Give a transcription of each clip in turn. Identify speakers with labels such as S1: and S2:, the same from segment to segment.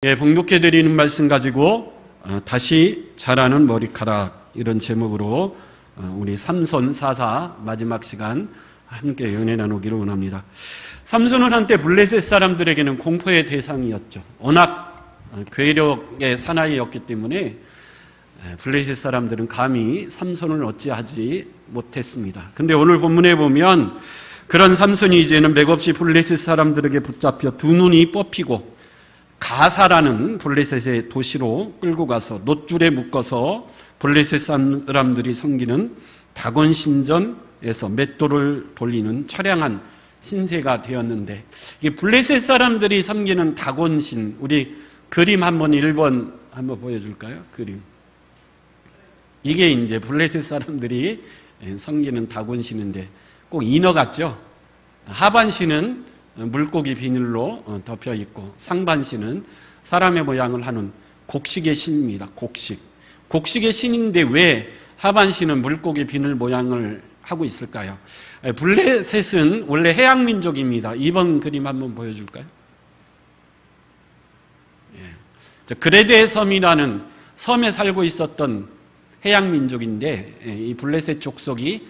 S1: 봉독해드리는 말씀 가지고 다시 자라는 머리카락, 이런 제목으로 우리 삼손 사사 마지막 시간 함께 은혜 나누기를 원합니다. 삼손은 한때 블레셋 사람들에게는 공포의 대상이었죠. 워낙 괴력의 사나이였기 때문에 블레셋 사람들은 감히 삼손을 어찌하지 못했습니다. 근데 오늘 본문에 보면 그런 삼손이 이제는 맥없이 블레셋 사람들에게 붙잡혀 두 눈이 뽑히고 가사라는 블레셋의 도시로 끌고 가서 놋줄에 묶어서 블레셋 사람들이 섬기는 다곤 신전에서 맷돌을 돌리는 처량한 신세가 되었는데, 이게 블레셋 사람들이 섬기는 다곤신, 우리 그림 한번 1번 한번 보여줄까요? 그림. 이게 이제 블레셋 사람들이 섬기는 다곤신인데 꼭 인어 같죠? 하반신은 물고기 비늘로 덮여 있고 상반신은 사람의 모양을 하는 곡식의 신입니다. 곡식의 신인데 왜 하반신은 물고기 비늘 모양을 하고 있을까요? 블레셋은 원래 해양 민족입니다. 2번 그림 한번 보여줄까요? 그레데 섬이라는 섬에 살고 있었던 해양 민족인데, 이 블레셋 족속이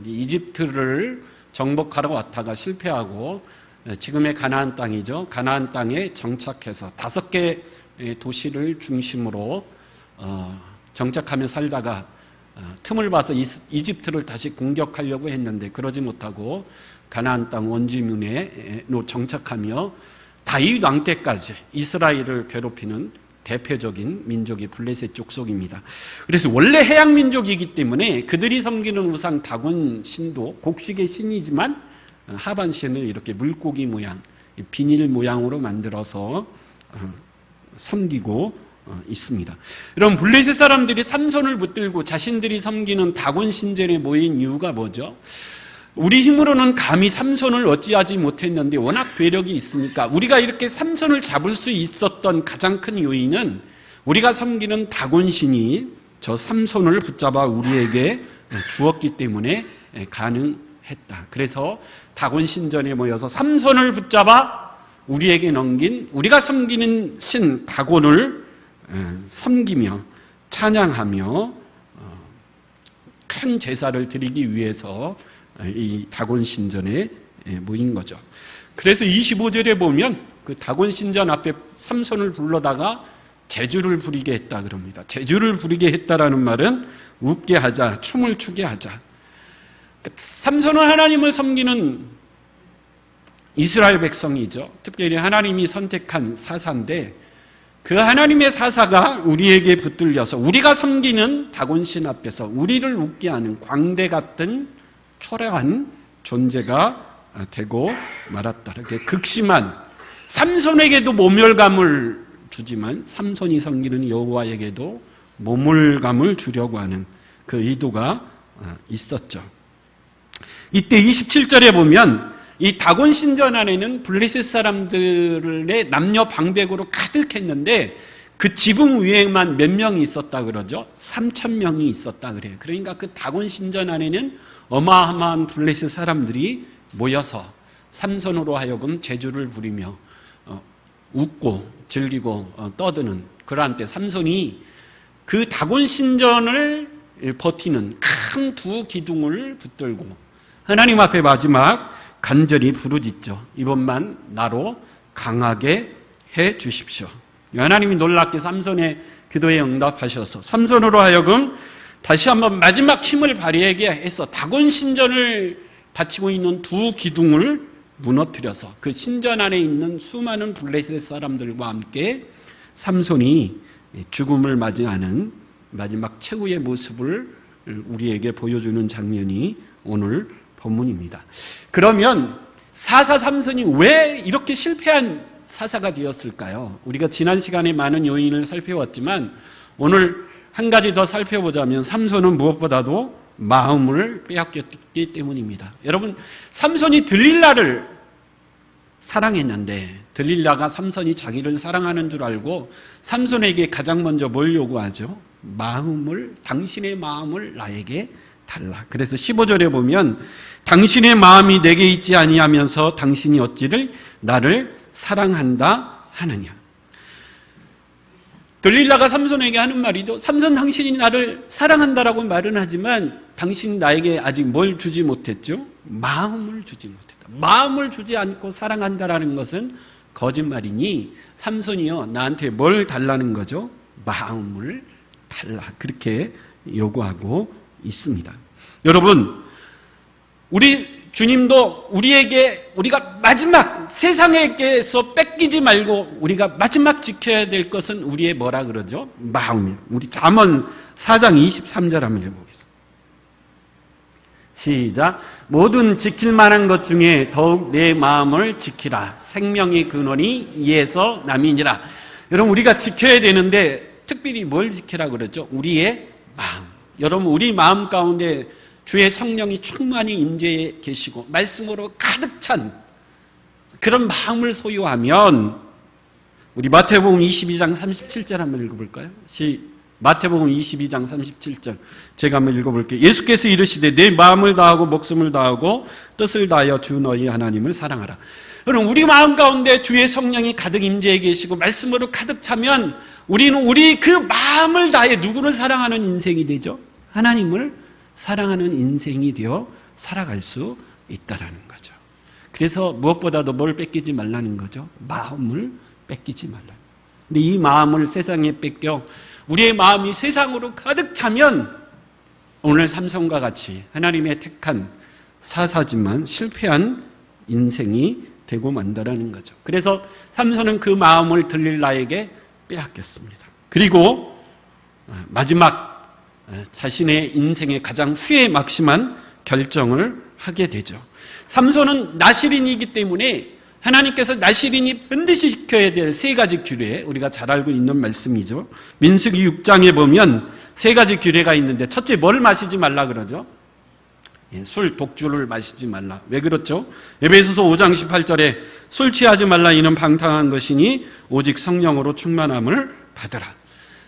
S1: 이집트를 정복하러 왔다가 실패하고 지금의 가나안 땅이죠. 가나안 땅에 정착해서 5개 도시를 중심으로 정착하며 살다가 틈을 봐서 이집트를 다시 공격하려고 했는데 그러지 못하고 가나안 땅 원주민으로 정착하며 다윗 왕 때까지 이스라엘을 괴롭히는 대표적인 민족이 블레셋 족속입니다. 그래서 원래 해양 민족이기 때문에 그들이 섬기는 우상 다곤 신도 곡식의 신이지만 하반신을 이렇게 물고기 모양, 비닐 모양으로 만들어서 섬기고 있습니다. 여러분, 블레셋 사람들이 삼손을 붙들고 자신들이 섬기는 다곤 신전에 모인 이유가 뭐죠? 우리 힘으로는 감히 삼손을 어찌하지 못했는데 워낙 괴력이 있으니까 우리가 이렇게 삼손을 잡을 수 있었던 가장 큰 요인은 우리가 섬기는 다곤신이 저 삼손을 붙잡아 우리에게 주었기 때문에 가능했다. 그래서 다곤신전에 모여서 삼손을 붙잡아 우리에게 넘긴, 우리가 섬기는 신 다곤을 섬기며 찬양하며 큰 제사를 드리기 위해서 이 다곤 신전에 모인 거죠. 그래서 25절에 보면 그 다곤 신전 앞에 삼손을 불러다가 제주를 부리게 했다 그럽니다. 제주를 부리게 했다라는 말은 웃게 하자, 춤을 추게 하자. 삼손은 하나님을 섬기는 이스라엘 백성이죠. 특별히 하나님이 선택한 사사인데 그 하나님의 사사가 우리에게 붙들려서 우리가 섬기는 다곤신 앞에서 우리를 웃게 하는 광대 같은 초라한 존재가 되고 말았다. 이렇게 극심한, 삼손에게도 모멸감을 주지만 삼손이 섬기는 여호와에게도 모멸감을 주려고 하는 그 의도가 있었죠. 이때 27절에 보면 이 다곤 신전 안에는 블레셋 사람들의 남녀 방백으로 가득했는데 그 지붕 위에만 몇 명이 있었다 그러죠? 3,000명이 있었다 그래요. 그러니까 그 다곤 신전 안에는 어마어마한 블레셋 사람들이 모여서 삼손으로 하여금 제주를 부리며 웃고 즐기고 떠드는 그러한 때 삼손이 그 다곤 신전을 버티는 큰 두 기둥을 붙들고 하나님 앞에 마지막 간절히 부르짖죠. 이번만 나로 강하게 해 주십시오. 하나님이 놀랍게 삼손의 기도에 응답하셔서 삼손으로 하여금 다시 한번 마지막 힘을 발휘하게 해서 다곤 신전을 바치고 있는 두 기둥을 무너뜨려서 그 신전 안에 있는 수많은 블레셋 사람들과 함께 삼손이 죽음을 맞이하는 마지막 최후의 모습을 우리에게 보여주는 장면이 오늘 본문입니다. 그러면 사사 삼손이 왜 이렇게 실패한 사사가 되었을까요? 우리가 지난 시간에 많은 요인을 살펴봤지만 오늘 한 가지 더 살펴보자면 삼손은 무엇보다도 마음을 빼앗겼기 때문입니다. 여러분, 삼손이 들릴라를 사랑했는데 들릴라가 삼손이 자기를 사랑하는 줄 알고 삼손에게 가장 먼저 뭘 요구하죠? 당신의 마음을 나에게 달라. 그래서 15절에 보면 당신의 마음이 내게 있지 아니하면서 당신이 어찌를 나를 사랑한다 하느냐. 들릴라가 삼손에게 하는 말이죠. 삼손, 당신이 나를 사랑한다라고 말은 하지만 당신 나에게 아직 뭘 주지 못했죠? 마음을 주지 못했다. 마음을 주지 않고 사랑한다라는 것은 거짓말이니 삼손이요, 나한테 뭘 달라는 거죠? 마음을 달라. 그렇게 요구하고 있습니다. 여러분, 우리 주님도 우리가 마지막 세상에게서 뺏기지 말고 우리가 마지막 지켜야 될 것은 우리의 뭐라 그러죠? 마음이에요. 우리 잠언 4장 23절 한번 읽어보겠습니다. 시작. 모든 지킬 만한 것 중에 더욱 내 마음을 지키라. 생명의 근원이 이에서 남이니라. 여러분, 우리가 지켜야 되는데 특별히 뭘 지키라 그러죠? 우리의 마음. 여러분, 우리 마음 가운데 주의 성령이 충만히 임재해 계시고 말씀으로 가득 찬 그런 마음을 소유하면, 우리 마태복음 22장 37절 한번 읽어볼까요? 마태복음 22장 37절 제가 한번 읽어볼게요. 예수께서 이르시되 내 마음을 다하고 목숨을 다하고 뜻을 다하여 주 너희 하나님을 사랑하라. 여러분, 우리 마음 가운데 주의 성령이 가득 임재해 계시고 말씀으로 가득 차면 우리는 우리 그 마음을 다해 누구를 사랑하는 인생이 되죠? 하나님을 사랑하는 인생이 되어 살아갈 수 있다라는 거죠. 그래서 무엇보다도 뭘 뺏기지 말라는 거죠? 마음을 뺏기지 말라. 근데 이 마음을 세상에 뺏겨 우리의 마음이 세상으로 가득 차면 오늘 삼손과 같이 하나님의 택한 사사지만 실패한 인생이 되고 만다라는 거죠. 그래서 삼손은 그 마음을 들릴라에게 빼앗겼습니다. 그리고 마지막 자신의 인생의 가장 후회막심한 결정을 하게 되죠. 삼손은 나실인이기 때문에 하나님께서 나실인이 반드시 지켜야 될 세 가지 규례, 우리가 잘 알고 있는 말씀이죠. 민수기 6장에 보면 세 가지 규례가 있는데, 첫째, 뭘 마시지 말라 그러죠? 술, 독주를 마시지 말라. 왜 그렇죠? 에베소서 5장 18절에 술 취하지 말라. 이는 방탕한 것이니 오직 성령으로 충만함을 받으라.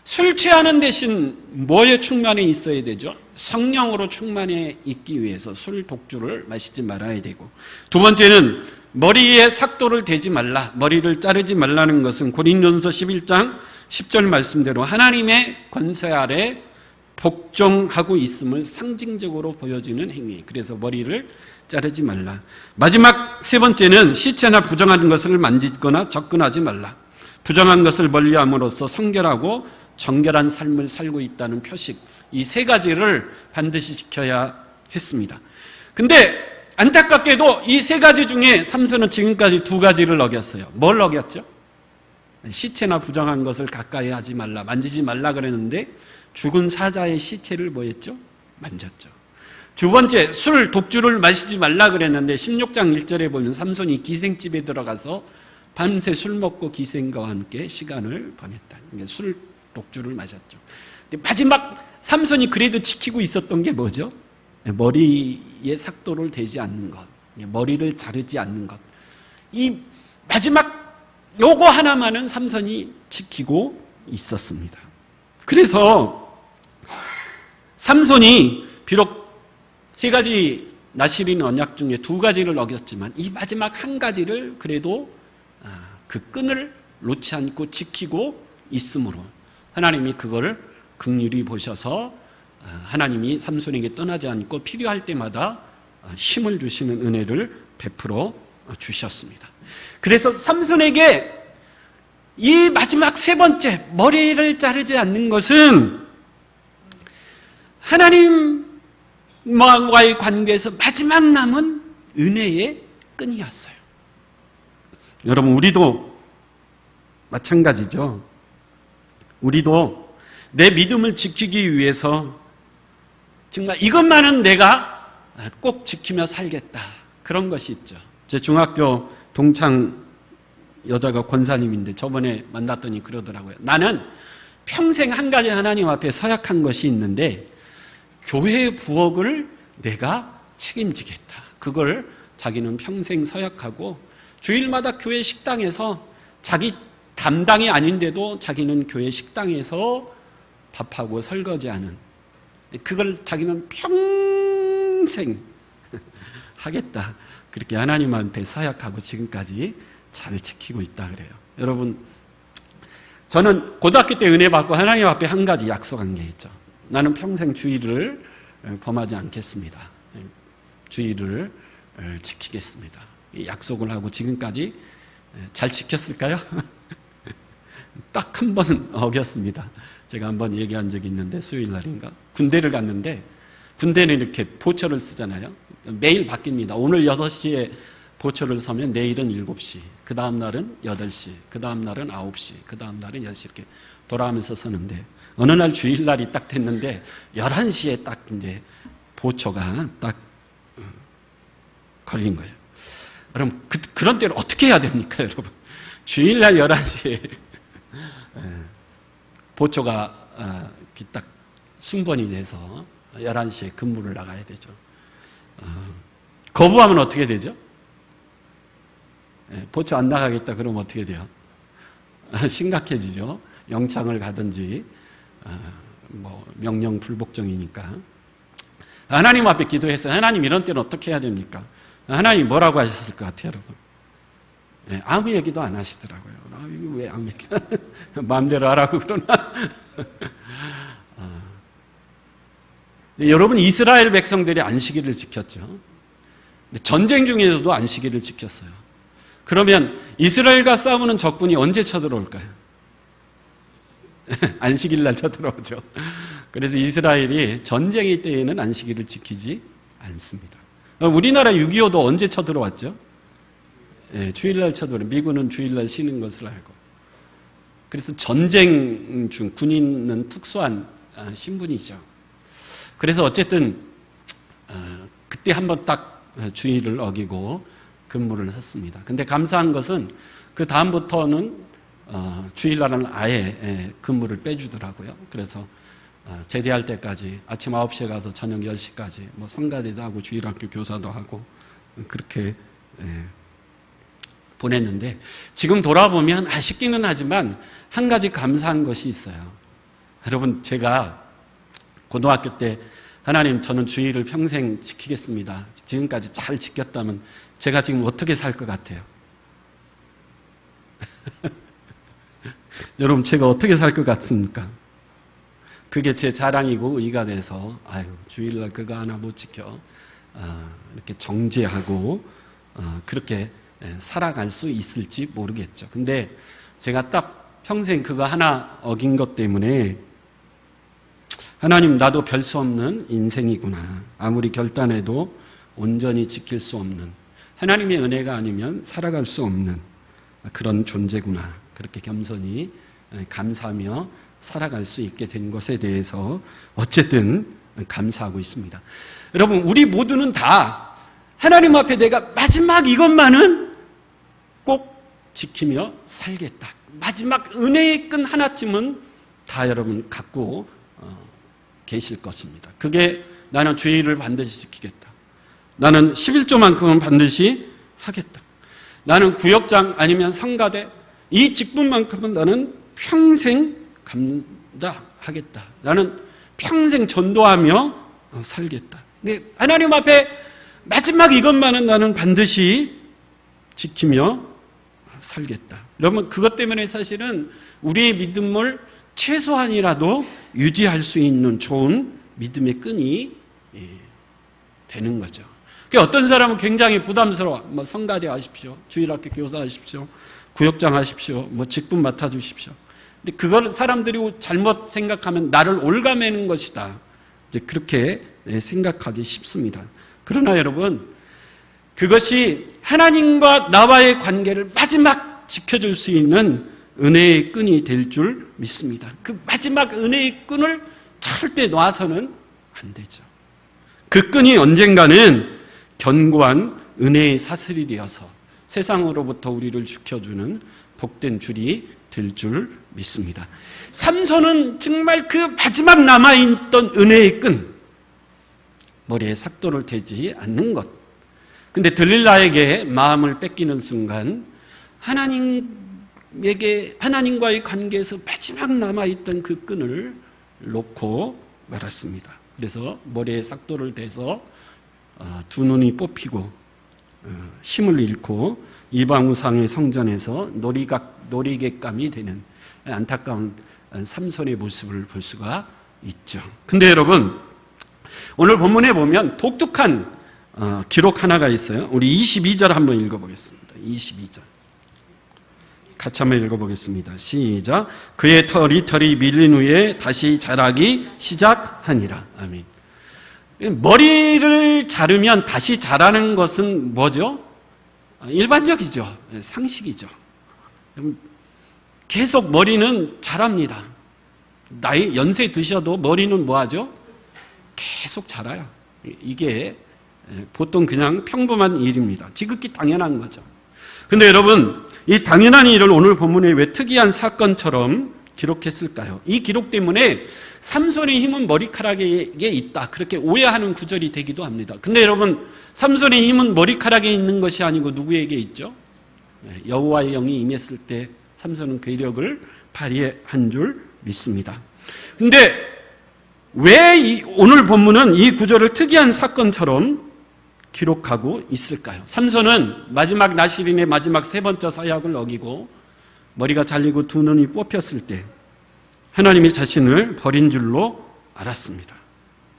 S1: 술 취하는 대신 뭐에 충만해 있어야 되죠? 성령으로 충만해 있기 위해서 술, 독주를 마시지 말아야 되고, 두 번째는 머리에 삭도를 대지 말라. 머리를 자르지 말라는 것은 고린도전서 11장 10절 말씀대로 하나님의 권세 아래 복종하고 있음을 상징적으로 보여주는 행위. 그래서 머리를 자르지 말라. 마지막 세 번째는 시체나 부정한 것을 만지거나 접근하지 말라. 부정한 것을 멀리함으로써 성결하고 정결한 삶을 살고 있다는 표식, 이 세 가지를 반드시 지켜야 했습니다. 근데 안타깝게도 이 세 가지 중에 삼손은 지금까지 두 가지를 어겼어요. 뭘 어겼죠? 시체나 부정한 것을 가까이 하지 말라, 만지지 말라 그랬는데 죽은 사자의 시체를 뭐 했죠? 만졌죠. 두 번째, 술, 독주를 마시지 말라 그랬는데 16장 1절에 보면 삼손이 기생집에 들어가서 밤새 술 먹고 기생과 함께 시간을 보냈다. 그러니까 술, 독주를 마셨죠. 근데 마지막 삼손이 그래도 지키고 있었던 게 뭐죠? 머리에 삭도를 대지 않는 것, 머리를 자르지 않는 것. 이 마지막 요거 하나만은 삼손이 지키고 있었습니다. 그래서 삼손이 비록 세 가지 나실인 언약 중에 두 가지를 어겼지만 이 마지막 한 가지를 그래도 그 끈을 놓지 않고 지키고 있으므로 하나님이 그거를 긍휼히 보셔서 하나님이 삼손에게 떠나지 않고 필요할 때마다 힘을 주시는 은혜를 베풀어 주셨습니다. 그래서 삼손에게 이 마지막 세 번째, 머리를 자르지 않는 것은 하나님과의 관계에서 마지막 남은 은혜의 끈이었어요. 여러분, 우리도 마찬가지죠. 우리도 내 믿음을 지키기 위해서 정말 이것만은 내가 꼭 지키며 살겠다, 그런 것이 있죠. 제 중학교 동창 여자가 권사님인데 저번에 만났더니 그러더라고요. 나는 평생 한 가지 하나님 앞에 서약한 것이 있는데 교회의 부엌을 내가 책임지겠다. 그걸 자기는 평생 서약하고 주일마다 교회 식당에서 자기 담당이 아닌데도 자기는 교회 식당에서 밥하고 설거지하는, 그걸 자기는 평생 하겠다. 그렇게 하나님한테 서약하고 지금까지 잘 지키고 있다 그래요. 여러분, 저는 고등학교 때 은혜 받고 하나님 앞에 한 가지 약속한 게 있죠. 나는 평생 주의를 범하지 않겠습니다. 주의를 지키겠습니다. 이 약속을 하고 지금까지 잘 지켰을까요? 딱 한 번 어겼습니다. 제가 한 번 얘기한 적이 있는데 수요일 날인가 군대를 갔는데 군대는 이렇게 보초를 쓰잖아요. 매일 바뀝니다. 오늘 6시에 보초를 서면 내일은 7시, 그 다음 날은 8시, 그 다음 날은 9시, 그 다음 날은 10시 이렇게 돌아가면서 서는데 어느 날 주일날이 딱 됐는데 11시에 딱 이제 보초가 딱 걸린 거예요. 그럼 그런 때는 어떻게 해야 됩니까, 여러분? 주일날 11시에 보초가 딱 순번이 돼서 11시에 근무를 나가야 되죠. 거부하면 어떻게 되죠? 보초 안 나가겠다 그러면 어떻게 돼요? 심각해지죠. 영창을 가든지 뭐 명령 불복종이니까. 하나님 앞에 기도했어요. 하나님 이런 때는 어떻게 해야 됩니까? 하나님 뭐라고 하셨을 것 같아요, 여러분? 아무 얘기도 안 하시더라고요. 이거 왜 아무 얘기? 마음대로 하라고 그러나? 여러분, 이스라엘 백성들이 안식일을 지켰죠. 전쟁 중에서도 안식일을 지켰어요. 그러면 이스라엘과 싸우는 적군이 언제 쳐들어올까요? 안식일 날 쳐들어오죠. 그래서 이스라엘이 전쟁의 때에는 안식일을 지키지 않습니다. 우리나라 6.25도 언제 쳐들어왔죠? 주일날 쳐들어요. 미군은 주일날 쉬는 것을 알고. 그래서 전쟁 중 군인은 특수한 신분이죠. 그래서 어쨌든 그때 한번 딱 주의를 어기고 근무를 했습니다. 근데 감사한 것은 그 다음부터는 주일날은 아예 근무를 빼주더라고요. 그래서 제대할 때까지 아침 9시에 가서 저녁 10시까지 뭐 성가대도 하고 주일학교 교사도 하고 그렇게 보냈는데 지금 돌아보면 아쉽기는 하지만 한 가지 감사한 것이 있어요. 여러분, 제가 고등학교 때 하나님 저는 주의를 평생 지키겠습니다. 지금까지 잘 지켰다면 제가 지금 어떻게 살 것 같아요? 여러분, 제가 어떻게 살 것 같습니까? 그게 제 자랑이고 의가 돼서 주일날 그거 하나 못 지켜 이렇게 정죄하고 그렇게 살아갈 수 있을지 모르겠죠. 근데 제가 딱 평생 그거 하나 어긴 것 때문에 하나님, 나도 별 수 없는 인생이구나. 아무리 결단해도 온전히 지킬 수 없는, 하나님의 은혜가 아니면 살아갈 수 없는 그런 존재구나. 그렇게 겸손히 감사하며 살아갈 수 있게 된 것에 대해서 어쨌든 감사하고 있습니다. 여러분, 우리 모두는 다 하나님 앞에 내가 마지막 이것만은 꼭 지키며 살겠다. 마지막 은혜의 끈 하나쯤은 다 여러분 갖고 계실 것입니다. 그게 나는 주의를 반드시 지키겠다. 나는 11조만큼은 반드시 하겠다. 나는 구역장 아니면 성가대 이 직분만큼은 나는 평생 감당하겠다. 나는 평생 전도하며 살겠다. 근데 하나님 앞에 마지막 이것만은 나는 반드시 지키며 살겠다. 여러분, 그것 때문에 사실은 우리의 믿음을 최소한이라도 유지할 수 있는 좋은 믿음의 끈이 되는 거죠. 어떤 사람은 굉장히 부담스러워. 뭐 성가대 하십시오. 주일학교 교사 하십시오. 구역장 하십시오. 뭐 직분 맡아주십시오. 근데 그걸 사람들이 잘못 생각하면 나를 올가매는 것이다. 이제 그렇게 생각하기 쉽습니다. 그러나 여러분, 그것이 하나님과 나와의 관계를 마지막 지켜줄 수 있는 은혜의 끈이 될 줄 믿습니다. 그 마지막 은혜의 끈을 절대 놔서는 안 되죠. 그 끈이 언젠가는 견고한 은혜의 사슬이 되어서 세상으로부터 우리를 지켜주는 복된 줄이 될 줄 믿습니다. 삼손은 정말 그 마지막 남아있던 은혜의 끈, 머리에 삭도를 대지 않는 것. 근데 들릴라에게 마음을 뺏기는 순간 하나님과의 관계에서 마지막 남아있던 그 끈을 놓고 말았습니다. 그래서 머리에 삭도를 대서 두 눈이 뽑히고 힘을 잃고 이방우상의 성전에서 놀이객감이 되는 안타까운 삼손의 모습을 볼 수가 있죠. 근데 여러분, 오늘 본문에 보면 독특한 기록 하나가 있어요. 우리 22절 한번 읽어보겠습니다. 22절. 같이 한번 읽어보겠습니다. 시작. 그의 털이 밀린 후에 다시 자라기 시작하니라. 아멘. 머리를 자르면 다시 자라는 것은 뭐죠? 일반적이죠. 상식이죠. 계속 머리는 자랍니다. 나이 연세 드셔도 머리는 뭐하죠? 계속 자라요. 이게 보통 그냥 평범한 일입니다. 지극히 당연한 거죠. 근데 여러분, 이 당연한 일을 오늘 본문에 왜 특이한 사건처럼 기록했을까요? 이 기록 때문에 삼손의 힘은 머리카락에 있다, 그렇게 오해하는 구절이 되기도 합니다. 근데 여러분, 삼손의 힘은 머리카락에 있는 것이 아니고 누구에게 있죠? 여호와의 영이 임했을 때 삼손은 괴력을 발휘한 줄 믿습니다. 근데 왜 오늘 본문은 이 구절을 특이한 사건처럼 기록하고 있을까요? 삼손은 마지막 나실인의 마지막 세 번째 사약을 어기고 머리가 잘리고 두 눈이 뽑혔을 때 하나님이 자신을 버린 줄로 알았습니다.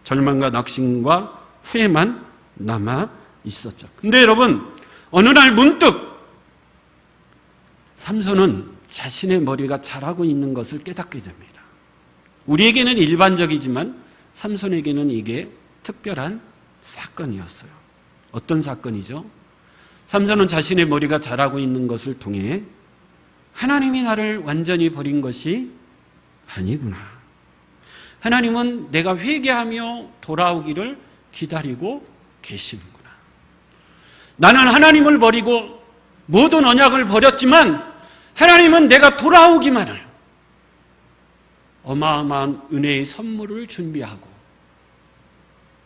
S1: 절망과 낙심과 후회만 남아 있었죠. 근데 여러분, 어느 날 문득 삼손은 자신의 머리가 자라고 있는 것을 깨닫게 됩니다. 우리에게는 일반적이지만 삼손에게는 이게 특별한 사건이었어요. 어떤 사건이죠? 삼손은 자신의 머리가 자라고 있는 것을 통해 하나님이 나를 완전히 버린 것이 아니구나. 하나님은 내가 회개하며 돌아오기를 기다리고 계시는구나. 나는 하나님을 버리고 모든 언약을 버렸지만 하나님은 내가 돌아오기만을 어마어마한 은혜의 선물을 준비하고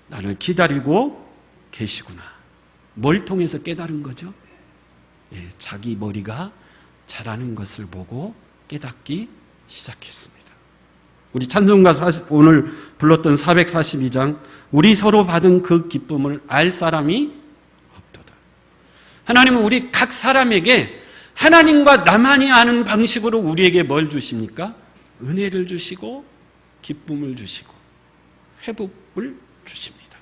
S1: 나를 기다리고 계시구나. 뭘 통해서 깨달은 거죠? 자기 머리가 자라는 것을 보고 깨닫기 시작했습니다. 우리 찬송가 오늘 불렀던 442장, 우리 서로 받은 그 기쁨을 알 사람이 없도다. 하나님은 우리 각 사람에게 하나님과 나만이 아는 방식으로 우리에게 뭘 주십니까? 은혜를 주시고 기쁨을 주시고 회복을 주십니다.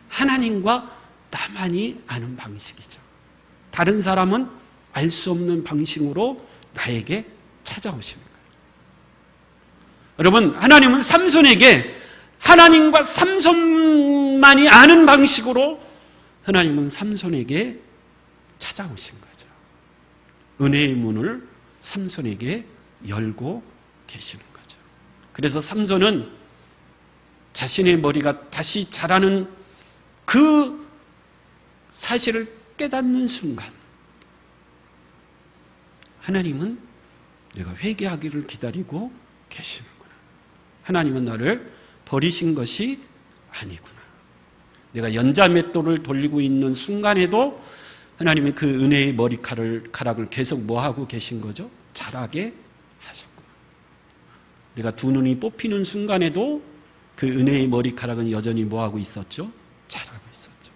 S1: 하나님과 나만이 아는 방식이죠. 다른 사람은 알 수 없는 방식으로 나에게 찾아오시는 거예요. 여러분, 하나님은 삼손에게 하나님과 삼손만이 아는 방식으로 하나님은 삼손에게 찾아오신 거죠. 은혜의 문을 삼손에게 열고 계시는 거죠. 그래서 삼손은 자신의 머리가 다시 자라는 그 사실을 깨닫는 순간 하나님은 내가 회개하기를 기다리고 계시는구나. 하나님은 나를 버리신 것이 아니구나. 내가 연자맷돌을 돌리고 있는 순간에도 하나님이 그 은혜의 머리카락을 계속 뭐하고 계신 거죠? 자라게 하셨구나. 내가 두 눈이 뽑히는 순간에도 그 은혜의 머리카락은 여전히 뭐하고 있었죠? 자라고 있었죠.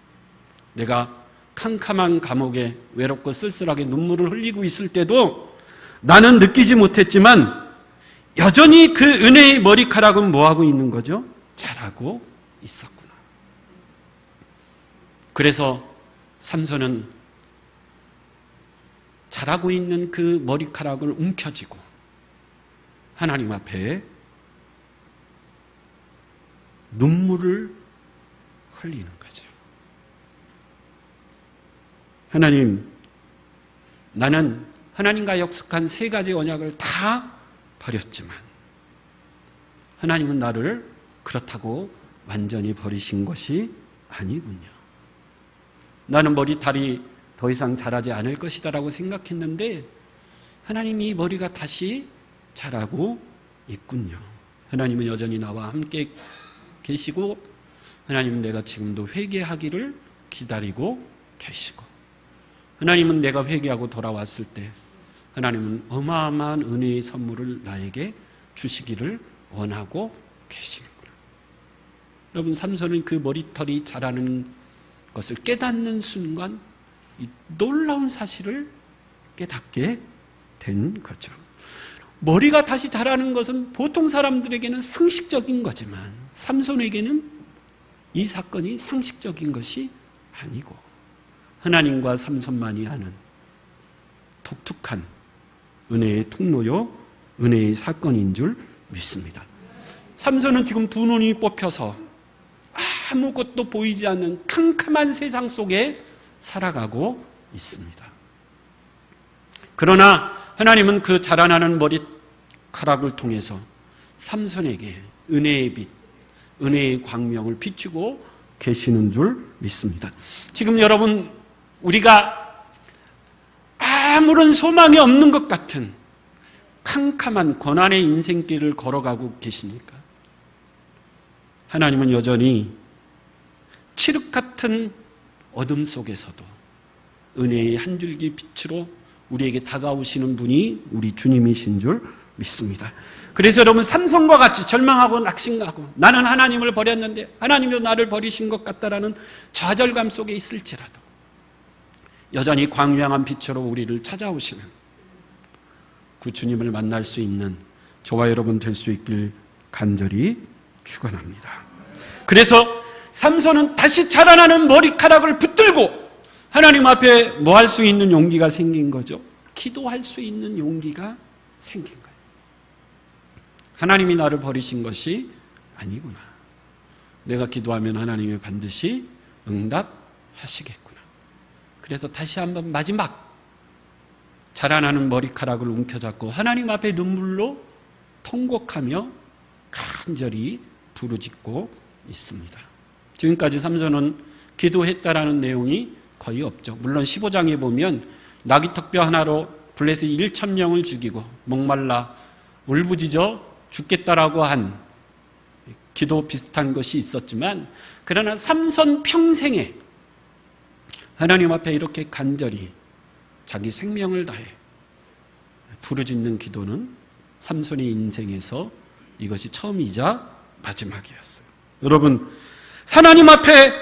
S1: 내가 캄캄한 감옥에 외롭고 쓸쓸하게 눈물을 흘리고 있을 때도 나는 느끼지 못했지만 여전히 그 은혜의 머리카락은 뭐하고 있는 거죠? 자라고 있었구나. 그래서 삼손은 자라고 있는 그 머리카락을 움켜쥐고 하나님 앞에 눈물을 흘리는 거죠. 하나님, 나는 하나님과 약속한 세 가지 언약을 다 버렸지만 하나님은 나를 그렇다고 완전히 버리신 것이 아니군요. 나는 머리털이 더 이상 자라지 않을 것이다라고 생각했는데 하나님이 머리가 다시 자라고 있군요. 하나님은 여전히 나와 함께 계시고 하나님은 내가 지금도 회개하기를 기다리고 계시고 하나님은 내가 회개하고 돌아왔을 때 하나님은 어마어마한 은혜의 선물을 나에게 주시기를 원하고 계시는구나. 여러분, 삼손은 그 머리털이 자라는 것을 깨닫는 순간 이 놀라운 사실을 깨닫게 된 거죠. 머리가 다시 자라는 것은 보통 사람들에게는 상식적인 거지만 삼손에게는 이 사건이 상식적인 것이 아니고 하나님과 삼손만이 아는 독특한 은혜의 통로요, 은혜의 사건인 줄 믿습니다. 삼손은 지금 두 눈이 뽑혀서 아무것도 보이지 않는 캄캄한 세상 속에 살아가고 있습니다. 그러나 하나님은 그 자라나는 머리카락을 통해서 삼손에게 은혜의 빛, 은혜의 광명을 비추고 계시는 줄 믿습니다. 지금 여러분, 우리가 아무런 소망이 없는 것 같은 캄캄한 고난의 인생길을 걸어가고 계십니까? 하나님은 여전히 칠흑 같은 어둠 속에서도 은혜의 한 줄기 빛으로 우리에게 다가오시는 분이 우리 주님이신 줄 믿습니다. 그래서 여러분, 삼손과 같이 절망하고 낙심하고 나는 하나님을 버렸는데 하나님도 나를 버리신 것 같다라는 좌절감 속에 있을지라도 여전히 광명한 빛으로 우리를 찾아오시는 그 주님을 만날 수 있는 저와 여러분 될 수 있길 간절히 축원합니다. 그래서 삼손은 다시 자라나는 머리카락을 붙들고 하나님 앞에 뭐 할 수 있는 용기가 생긴 거죠? 기도할 수 있는 용기가 생긴 거예요. 하나님이 나를 버리신 것이 아니구나. 내가 기도하면 하나님이 반드시 응답하시겠구나. 그래서 다시 한번 마지막 자라나는 머리카락을 움켜잡고 하나님 앞에 눈물로 통곡하며 간절히 부르짖고 있습니다. 지금까지 삼손은 기도했다라는 내용이 거의 없죠. 물론 15장에 보면 나귀턱뼈 하나로 블레셋 1,000명을 죽이고 목말라 울부짖어 죽겠다라고 한 기도 비슷한 것이 있었지만, 그러나 삼손 평생에 하나님 앞에 이렇게 간절히 자기 생명을 다해 부르짖는 기도는 삼손의 인생에서 이것이 처음이자 마지막이었어요. 여러분, 하나님 앞에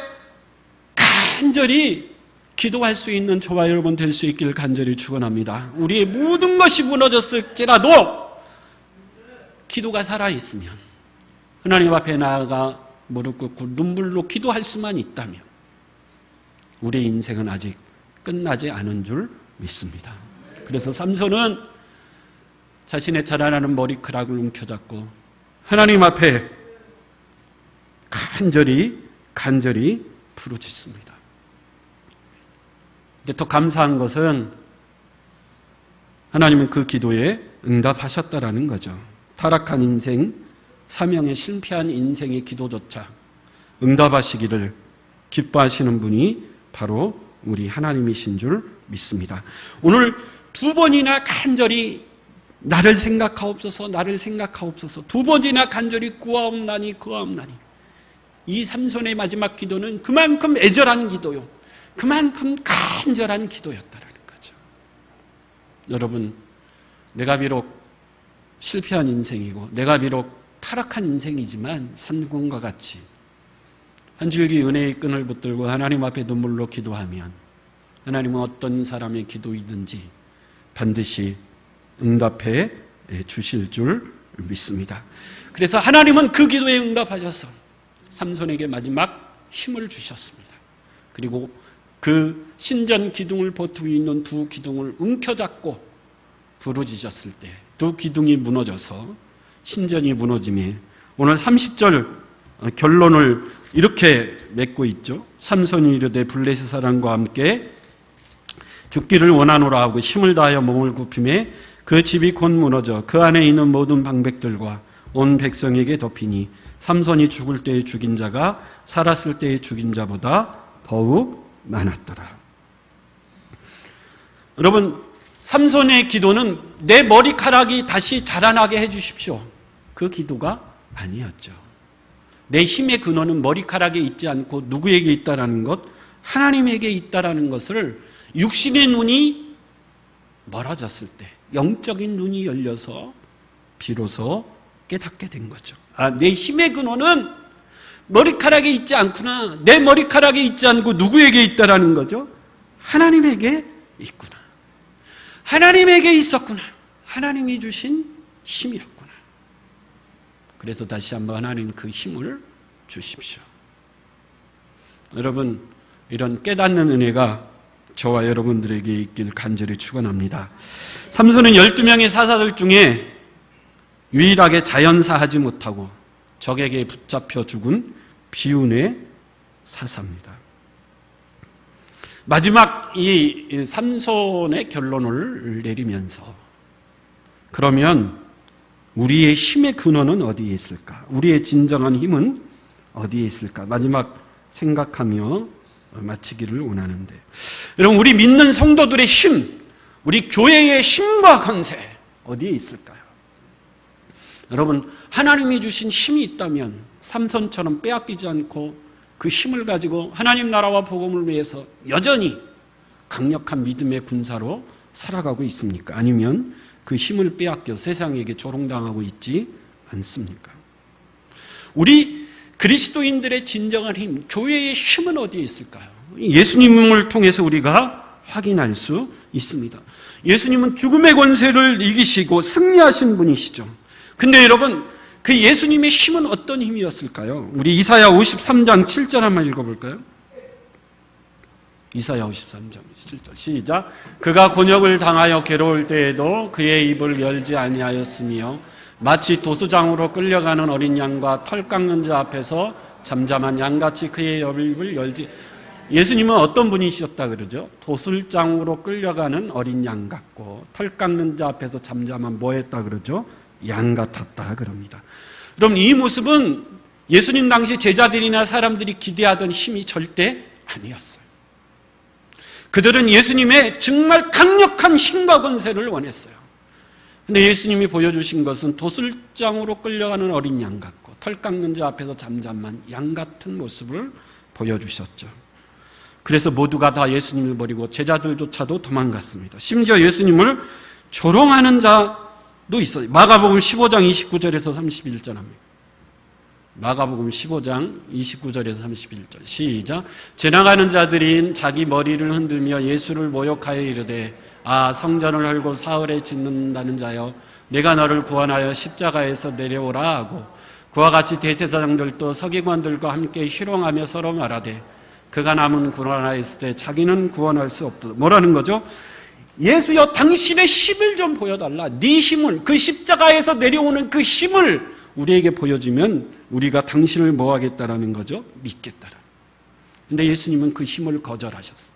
S1: 간절히 기도할 수 있는 저와 여러분 될 수 있기를 간절히 축원합니다. 우리의 모든 것이 무너졌을지라도 기도가 살아있으면, 하나님 앞에 나아가 무릎 꿇고 눈물로 기도할 수만 있다면 우리의 인생은 아직 끝나지 않은 줄 믿습니다. 그래서 삼손은 자신의 자라나는 머리카락을 움켜잡고 하나님 앞에 간절히 부르짖습니다. 근데 더 감사한 것은 하나님은 그 기도에 응답하셨다라는 거죠. 타락한 인생, 사명에 실패한 인생의 기도조차 응답하시기를 기뻐하시는 분이 바로 우리 하나님이신 줄 믿습니다. 오늘 두 번이나 간절히 나를 생각하옵소서, 나를 생각하옵소서, 두 번이나 간절히 구하옵나니. 이 삼손의 마지막 기도는 그만큼 애절한 기도요, 그만큼 간절한 기도였다라는 거죠. 여러분, 내가 비록 실패한 인생이고 내가 비록 타락한 인생이지만 삼손과 같이 한 줄기 은혜의 끈을 붙들고 하나님 앞에 눈물로 기도하면 하나님은 어떤 사람의 기도이든지 반드시 응답해 주실 줄 믿습니다. 그래서 하나님은 그 기도에 응답하셔서 삼손에게 마지막 힘을 주셨습니다. 그리고 그 신전 기둥을 버티고 있는 두 기둥을 움켜잡고 부르짖었을 때 두 기둥이 무너져서 신전이 무너짐에 오늘 30절 결론을 이렇게 맺고 있죠. 삼손이 이르되 블레셋 사람과 함께 죽기를 원하노라 하고 힘을 다하여 몸을 굽히매 그 집이 곧 무너져 그 안에 있는 모든 방백들과 온 백성에게 덮이니 삼손이 죽을 때에 죽인 자가 살았을 때에 죽인 자보다 더욱 많았더라. 여러분, 삼손의 기도는 내 머리카락이 다시 자라나게 해주십시오, 그 기도가 아니었죠. 내 힘의 근원은 머리카락에 있지 않고 누구에게 있다라는 것, 하나님에게 있다라는 것을 육신의 눈이 멀어졌을 때, 영적인 눈이 열려서 비로소 깨닫게 된 거죠. 내 힘의 근원은 머리카락에 있지 않구나. 내 머리카락에 있지 않고 누구에게 있다라는 거죠? 하나님에게 있구나. 하나님에게 있었구나. 하나님이 주신 힘이었구나. 그래서 다시 한번 하나님 그 힘을 주십시오. 여러분, 이런 깨닫는 은혜가 저와 여러분들에게 있길 간절히 축원합니다. 삼손은 12명의 사사들 중에 유일하게 자연사하지 못하고 적에게 붙잡혀 죽은 비운의 사사입니다. 마지막 이 삼손의 결론을 내리면서 그러면 우리의 힘의 근원은 어디에 있을까? 우리의 진정한 힘은 어디에 있을까? 마지막 생각하며 마치기를 원하는데, 여러분, 우리 믿는 성도들의 힘, 우리 교회의 힘과 권세 어디에 있을까요? 여러분, 하나님이 주신 힘이 있다면 삼손처럼 빼앗기지 않고 그 힘을 가지고 하나님 나라와 복음을 위해서 여전히 강력한 믿음의 군사로 살아가고 있습니까? 아니면 그 힘을 빼앗겨 세상에게 조롱당하고 있지 않습니까? 우리 그리스도인들의 진정한 힘, 교회의 힘은 어디에 있을까요? 예수님을 통해서 우리가 확인할 수 있습니다. 예수님은 죽음의 권세를 이기시고 승리하신 분이시죠. 근데 여러분, 그 예수님의 힘은 어떤 힘이었을까요? 우리 이사야 53장 7절 한번 읽어볼까요? 이사야 53장 7절 시작. 그가 곤욕을 당하여 괴로울 때에도 그의 입을 열지 아니하였으며 마치 도수장으로 끌려가는 어린 양과 털 깎는 자 앞에서 잠잠한 양같이 그의 입을 열지. 예수님은 어떤 분이셨다 그러죠? 도술장으로 끌려가는 어린 양 같고 털 깎는 자 앞에서 잠잠한 뭐 했다 그러죠? 양 같았다 그럽니다. 그럼 이 모습은 예수님 당시 제자들이나 사람들이 기대하던 힘이 절대 아니었어요. 그들은 예수님의 정말 강력한 힘과 권세를 원했어요. 근데 예수님이 보여주신 것은 도술장으로 끌려가는 어린 양 같고 털 깎는 자 앞에서 잠잠한 양 같은 모습을 보여주셨죠. 그래서 모두가 다 예수님을 버리고 제자들조차도 도망갔습니다. 심지어 예수님을 조롱하는 자도 있어요. 마가복음 15장 29절에서 31절 합니다. 마가복음 15장 29절에서 31절 시작. 지나가는 자들이 자기 머리를 흔들며 예수를 모욕하여 이르되 아, 성전을 헐고 사흘에 짓는다는 자여, 내가 너를 구원하여 십자가에서 내려오라 하고, 그와 같이 대제사장들도 서기관들과 함께 희롱하며 서로 말하되 그가 남은 구원하였을 때 자기는 구원할 수 없다. 뭐라는 거죠? 예수여, 당신의 힘을 좀 보여달라. 네 힘을, 그 십자가에서 내려오는 그 힘을 우리에게 보여주면 우리가 당신을 뭐 하겠다라는 거죠? 믿겠다라는. 근데 예수님은 그 힘을 거절하셨어요.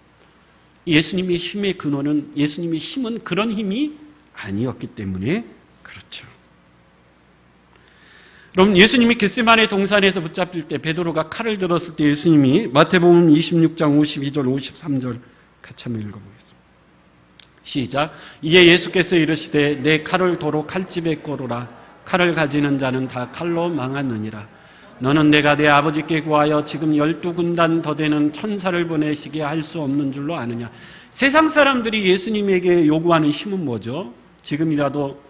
S1: 예수님의 힘의 근원은, 예수님의 힘은 그런 힘이 아니었기 때문에 그렇죠. 그럼 예수님이 겟세마네 동산에서 붙잡힐 때 베드로가 칼을 들었을 때 예수님이 마태복음 26장 52절 53절 같이 한번 읽어보겠습니다. 시작. 이에 예수께서 이르시되 내 칼을 도로 칼집에 꽂으라. 칼을 가지는 자는 다 칼로 망하느니라. 너는 내가 내 아버지께 구하여 지금 12군단 더 되는 천사를 보내시게 할 수 없는 줄로 아느냐. 세상 사람들이 예수님에게 요구하는 힘은 뭐죠? 지금이라도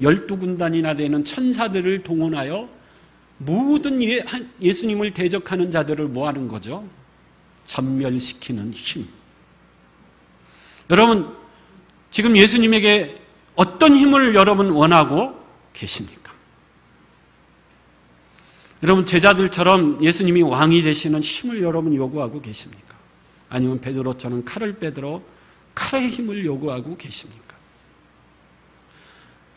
S1: 12군단이나 되는 천사들을 동원하여 모든 예수님을 대적하는 자들을 뭐 하는 거죠? 전멸시키는 힘. 여러분, 지금 예수님에게 어떤 힘을 여러분 원하고 계십니까? 여러분, 제자들처럼 예수님이 왕이 되시는 힘을 여러분 요구하고 계십니까? 아니면 베드로처럼 칼을 빼들어 칼의 힘을 요구하고 계십니까?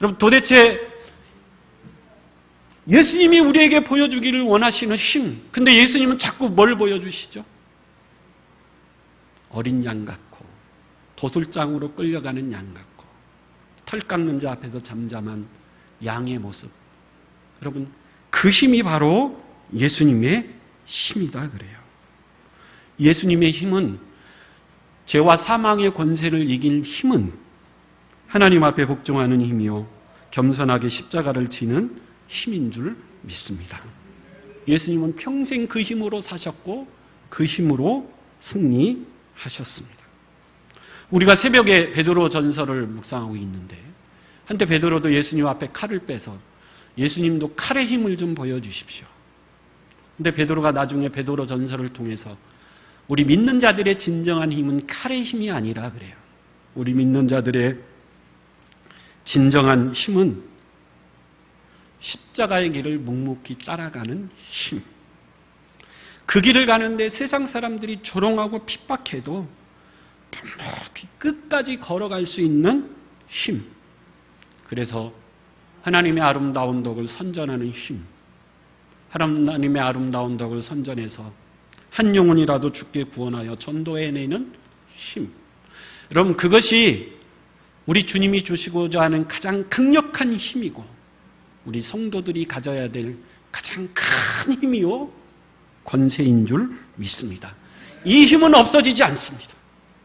S1: 여러분, 도대체 예수님이 우리에게 보여주기를 원하시는 힘, 근데 예수님은 자꾸 뭘 보여주시죠? 어린 양 같고 도술장으로 끌려가는 양 같고 털 깎는 자 앞에서 잠잠한 양의 모습. 여러분, 그 힘이 바로 예수님의 힘이다 그래요. 예수님의 힘은, 죄와 사망의 권세를 이길 힘은 하나님 앞에 복종하는 힘이요 겸손하게 십자가를 지는 힘인 줄 믿습니다. 예수님은 평생 그 힘으로 사셨고 그 힘으로 승리하셨습니다. 우리가 새벽에 베드로 전서를 묵상하고 있는데 한때 베드로도 예수님 앞에 칼을 빼서 예수님도 칼의 힘을 좀 보여주십시오. 근데 베드로가 나중에 베드로 전서를 통해서 우리 믿는 자들의 진정한 힘은 칼의 힘이 아니라 그래요. 우리 믿는 자들의 진정한 힘은 십자가의 길을 묵묵히 따라가는 힘. 그 길을 가는데 세상 사람들이 조롱하고 핍박해도 묵묵히 끝까지 걸어갈 수 있는 힘. 그래서 하나님의 아름다운 덕을 선전하는 힘. 하나님의 아름다운 덕을 선전해서 한 영혼이라도 죽게 구원하여 전도해내는 힘. 여러분, 그것이 우리 주님이 주시고자 하는 가장 강력한 힘이고 우리 성도들이 가져야 될 가장 큰 힘이요 권세인 줄 믿습니다. 이 힘은 없어지지 않습니다.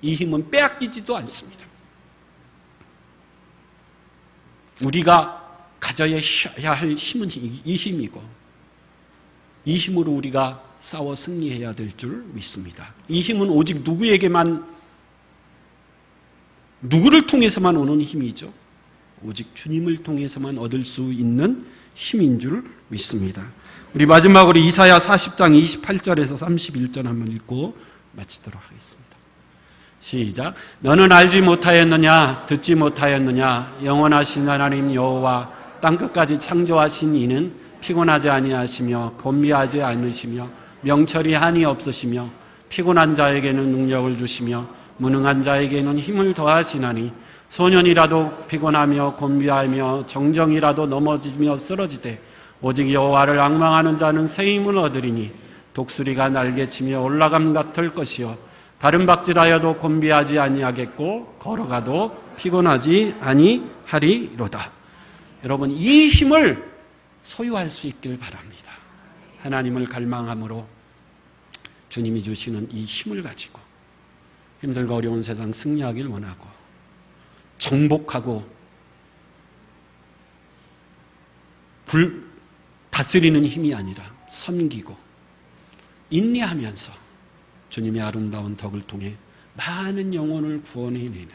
S1: 이 힘은 빼앗기지도 않습니다. 우리가 가져야 할 힘은 이 힘이고 이 힘으로 우리가 싸워 승리해야 될 줄 믿습니다. 이 힘은 오직 누구를 통해서만 오는 힘이죠. 오직 주님을 통해서만 얻을 수 있는 힘인 줄 믿습니다. 우리 마지막으로 이사야 40장 28절에서 31절 한번 읽고 마치도록 하겠습니다. 시작. 너는 알지 못하였느냐 듣지 못하였느냐 영원하신 하나님 여호와 땅끝까지 창조하신 이는 피곤하지 아니하시며 곤비하지 않으시며 명철이 한이 없으시며 피곤한 자에게는 능력을 주시며 무능한 자에게는 힘을 더하시나니 소년이라도 피곤하며 곤비하며 정정이라도 넘어지며 쓰러지되 오직 여호와를 앙망하는 자는 새 힘을 얻으리니 독수리가 날개치며 올라감 같을 것이요 다른 박질하여도 곤비하지 아니하겠고 걸어가도 피곤하지 아니하리로다. 여러분, 이 힘을 소유할 수 있길 바랍니다. 하나님을 갈망함으로 주님이 주시는 이 힘을 가지고 힘들고 어려운 세상 승리하길 원하고 정복하고 다스리는 힘이 아니라 섬기고 인내하면서 주님의 아름다운 덕을 통해 많은 영혼을 구원해내는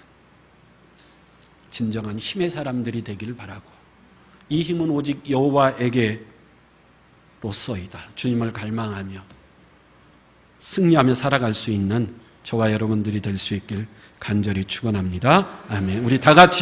S1: 진정한 힘의 사람들이 되기를 바라고 이 힘은 오직 여호와에게로서이다. 주님을 갈망하며 승리하며 살아갈 수 있는 저와 여러분들이 될 수 있길 간절히 축원합니다. 아멘. 우리 다 같이